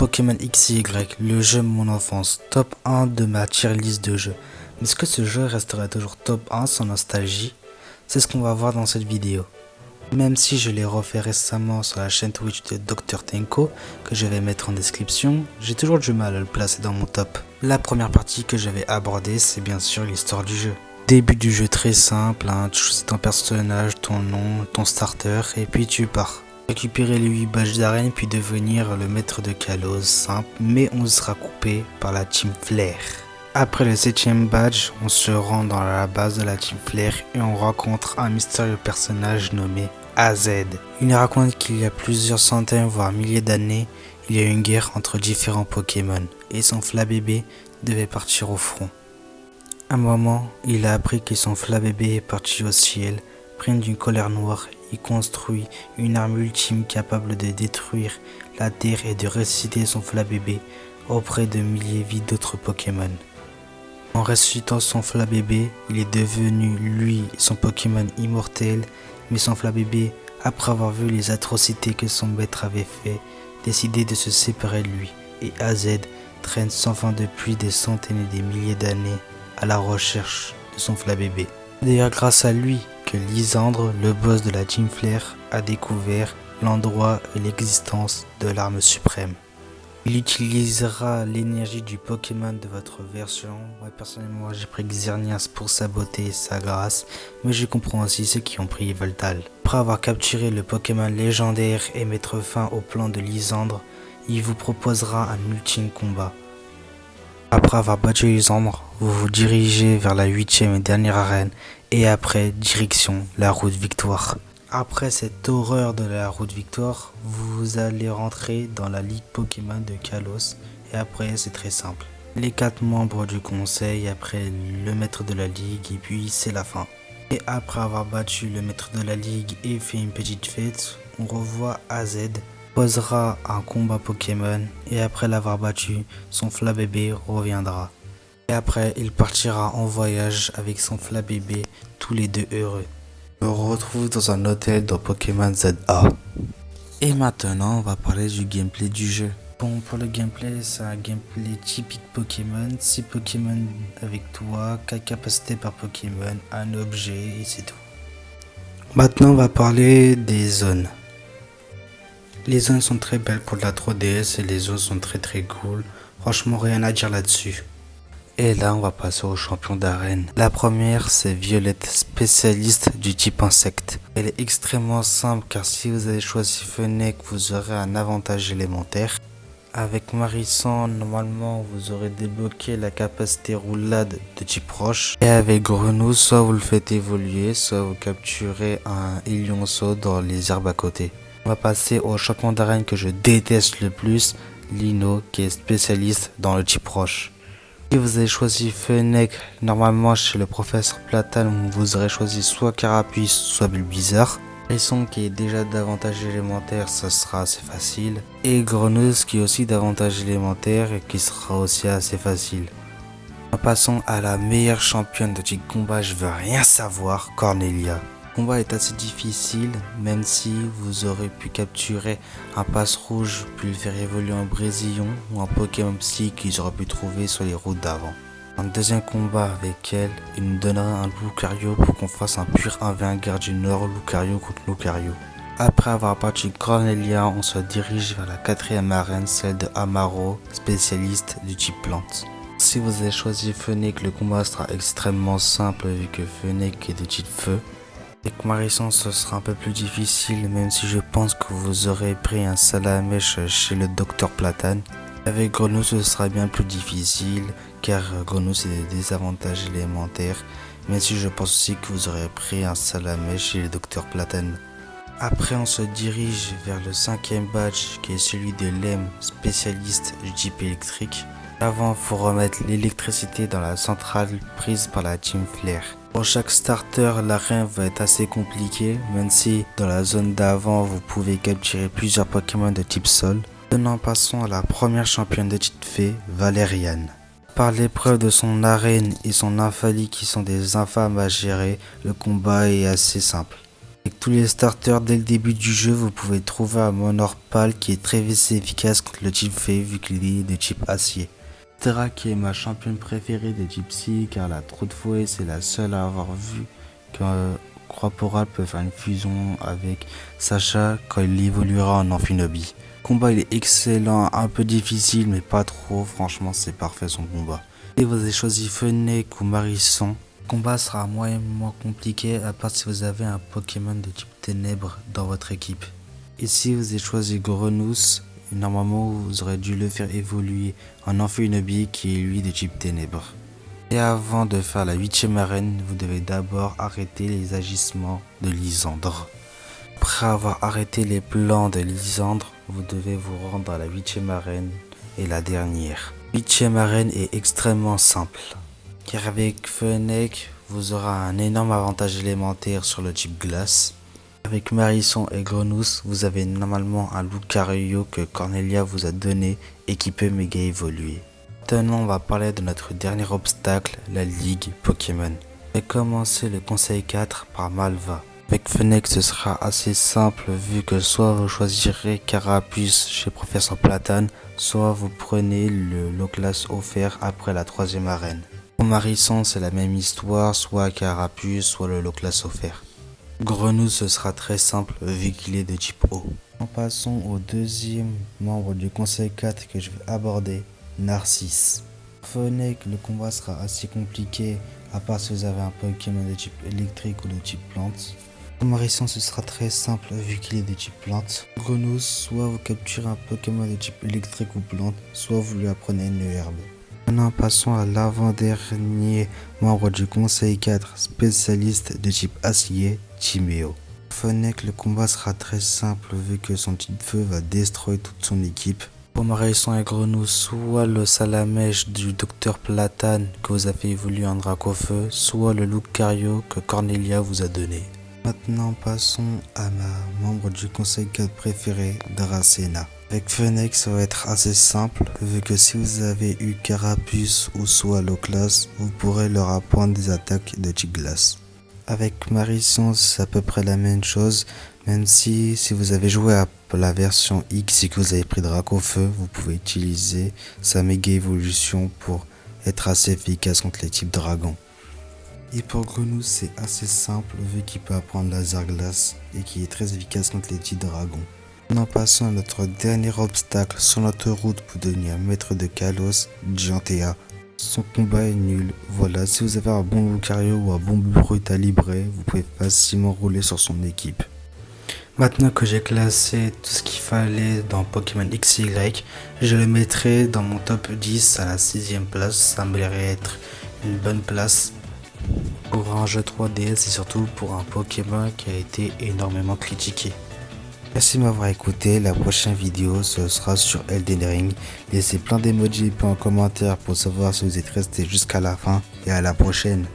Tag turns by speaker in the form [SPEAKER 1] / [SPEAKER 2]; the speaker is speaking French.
[SPEAKER 1] Pokémon XY, le jeu de mon enfance, top 1 de ma tier list de jeux. Mais est-ce que ce jeu restera toujours top 1 sans nostalgie? C'est ce qu'on va voir dans cette vidéo. Même si je l'ai refait récemment sur la chaîne Twitch de Dr Tenko, que je vais mettre en description, j'ai toujours du mal à le placer dans mon top. La première partie que je vais aborder, c'est bien sûr l'histoire du jeu. Début du jeu très simple, tu choisis ton personnage, ton nom, ton starter, et puis tu pars. Récupérer les 8 badges d'arène puis devenir le maître de Kalos, simple, mais on sera coupé par la Team Flare. Après le 7ème badge, on se rend dans la base de la Team Flare et on rencontre un mystérieux personnage nommé AZ. Il nous raconte qu'il y a plusieurs centaines voire milliers d'années, il y a eu une guerre entre différents Pokémon et son Flabébé devait partir au front. À un moment, il a appris que son Flabébé est parti au ciel, pris d'une colère noire. Il construit une arme ultime capable de détruire la terre et de ressusciter son Flabébé auprès de milliers de vies d'autres Pokémon. En ressuscitant son Flabébé, il est devenu lui et son Pokémon immortel, mais son Flabébé, après avoir vu les atrocités que son maître avait fait, décidait de se séparer de lui, et AZ traîne sans fin depuis des centaines et des milliers d'années à la recherche de son Flabébé. D'ailleurs grâce à lui que Lysandre, le boss de la Team Flare, a découvert l'endroit et l'existence de l'arme suprême. Il utilisera l'énergie du Pokémon de votre version. Moi personnellement j'ai pris Xerneas pour sa beauté et sa grâce, mais je comprends aussi ceux qui ont pris Yveltal. Après avoir capturé le Pokémon légendaire et mettre fin au plan de Lysandre, il vous proposera un ultime combat. Après avoir battu Lysandre, vous vous dirigez vers la 8ème et dernière arène et après, direction la route victoire. Après cette horreur de la route victoire, vous allez rentrer dans la ligue Pokémon de Kalos et après c'est très simple. Les 4 membres du conseil, après le maître de la ligue et puis c'est la fin. Et après avoir battu le maître de la ligue et fait une petite fête, on revoit AZ. Posera un combat Pokémon et après l'avoir battu, son Flabébé reviendra. Et après, il partira en voyage avec son Flabébé, tous les deux heureux. On se retrouve dans un hôtel dans Pokémon ZA. Et maintenant, on va parler du gameplay du jeu. Bon, pour le gameplay, c'est un gameplay typique Pokémon. 6 Pokémon avec toi, 4 capacités par Pokémon, un objet et c'est tout. Maintenant, on va parler des zones. Les zones sont très belles pour la 3DS et les zones sont très cool. Franchement, rien à dire là-dessus. Et là, on va passer aux champions d'arène. La première, c'est Violette, spécialiste du type insecte. Elle est extrêmement simple car si vous avez choisi Fennec, vous aurez un avantage élémentaire. Avec Marissan, normalement, vous aurez débloqué la capacité roulade de type roche. Et avec Grenou, soit vous le faites évoluer, soit vous capturez un Lionceau dans les herbes à côté. On va passer au champion d'arène que je déteste le plus, Lino, qui est spécialiste dans le type roche. Si vous avez choisi Fennec, normalement chez le professeur Platane, vous aurez choisi soit Carapuce, soit Bulbizarre. Hérisson qui est déjà d'avantage élémentaire, ça sera assez facile. Et Greneuse qui est aussi d'avantage élémentaire et qui sera aussi assez facile. Passons à la meilleure championne de type combat, je veux rien savoir, Cornelia. Le combat est assez difficile, même si vous aurez pu capturer un passe rouge puis le faire évoluer en Brésillon ou un Pokémon Psy qu'ils auraient pu trouver sur les routes d'avant. Un deuxième combat avec elle, il nous donnera un Lucario pour qu'on fasse un pur 1v1 guerre du Nord, Lucario contre Lucario. Après avoir battu Cornelia, on se dirige vers la 4ème arène, celle de Amaro, spécialiste du type plante. Si vous avez choisi Fennec, le combat sera extrêmement simple vu que Fennec est de type feu. Avec Marisson, ce sera un peu plus difficile, même si je pense que vous aurez pris un Salamèche chez le docteur Platane. Avec Grenou, ce sera bien plus difficile, car Grenou c'est des désavantages élémentaires, même si je pense aussi que vous aurez pris un Salamèche chez le docteur Platane. Après, on se dirige vers le 5ème badge, qui est celui de Lem, spécialiste du type électrique. Avant, il faut remettre l'électricité dans la centrale prise par la Team Flare. Pour chaque starter, l'arène va être assez compliquée, même si dans la zone d'avant, vous pouvez capturer plusieurs Pokémon de type sol. Maintenant, passons à la première championne de type fée, Valériane. Par l'épreuve de son arène et son Infalie qui sont des infâmes à gérer, le combat est assez simple. Avec tous les starters dès le début du jeu, vous pouvez trouver un Monorpal qui est très efficace contre le type fée vu qu'il est de type acier. Terra qui est ma championne préférée de type psy car elle a trop de fouet, c'est la seule à avoir vu que Corporal peut faire une fusion avec Sacha quand il évoluera en Amphinobi. Le combat il est excellent, un peu difficile mais pas trop, franchement c'est parfait son combat. Si vous avez choisi Fennec ou Marisson, le combat sera moyennement compliqué à part si vous avez un Pokémon de type ténèbres dans votre équipe. Et si vous avez choisi Grenousse, normalement vous aurez dû le faire évoluer en Amphinobi qui est lui de type ténèbres. Et avant de faire la 8ème arène, vous devez d'abord arrêter les agissements de Lysandre. Après avoir arrêté les plans de Lysandre, vous devez vous rendre à la 8ème arène et la dernière. La 8ème arène est extrêmement simple, car avec Fennec, vous aurez un énorme avantage élémentaire sur le type glace. Avec Marisson et Grenousse, vous avez normalement un Lucario que Cornelia vous a donné et qui peut méga évoluer. Maintenant, on va parler de notre dernier obstacle, la Ligue Pokémon. Je vais commencer le conseil 4 par Malva. Avec Fennec, ce sera assez simple vu que soit vous choisirez Carapuce chez Professeur Platane, soit vous prenez le Loclas offert après la 3ème arène. Pour Marisson, c'est la même histoire, soit Carapuce, soit le Loclas offert. Grenousse, ce sera très simple vu qu'il est de type eau. En passant au deuxième membre du conseil 4 que je vais aborder, Narcisse. Fennec, le combat sera assez compliqué à part si vous avez un Pokémon de type électrique ou de type plante. Pour Marisson, ce sera très simple vu qu'il est de type plante. Grenousse, soit vous capturez un Pokémon de type électrique ou plante, soit vous lui apprenez une herbe. Maintenant passons à l'avant-dernier membre du conseil 4, spécialiste de type acier, Timéo. Fennec, le combat sera très simple vu que son type feu va détruire toute son équipe. Pour Marisson et Grenousse, soit le Salamèche du Docteur Platane que vous avez évolué en Dracofeu, soit le Lucario que Cornelia vous a donné. Maintenant passons à ma membre du conseil 4 préféré, Dracena. Avec Fennec, ça va être assez simple vu que si vous avez eu Carapuce ou soit Loclas, vous pourrez leur apprendre des attaques de type glace. Avec Marisson, c'est à peu près la même chose, même si vous avez joué à la version X et que vous avez pris Dracofeu, vous pouvez utiliser sa méga évolution pour être assez efficace contre les types dragons. Et pour Grenousse, c'est assez simple vu qu'il peut apprendre laser glace et qui est très efficace contre les types dragons. Maintenant passons à notre dernier obstacle sur notre route pour devenir maître de Kalos, Giantea. Son combat est nul. Voilà, si vous avez un bon Lucario ou un bon Brutalibré, vous pouvez facilement rouler sur son équipe. Maintenant que j'ai classé tout ce qu'il fallait dans Pokémon XY, je le mettrai dans mon top 10 à la 6ème place. Ça me paraît être une bonne place pour un jeu 3DS et surtout pour un Pokémon qui a été énormément critiqué. Merci de m'avoir écouté, la prochaine vidéo ce sera sur Elden Ring. Laissez plein d'emojis et plein en commentaire pour savoir si vous êtes resté jusqu'à la fin et à la prochaine.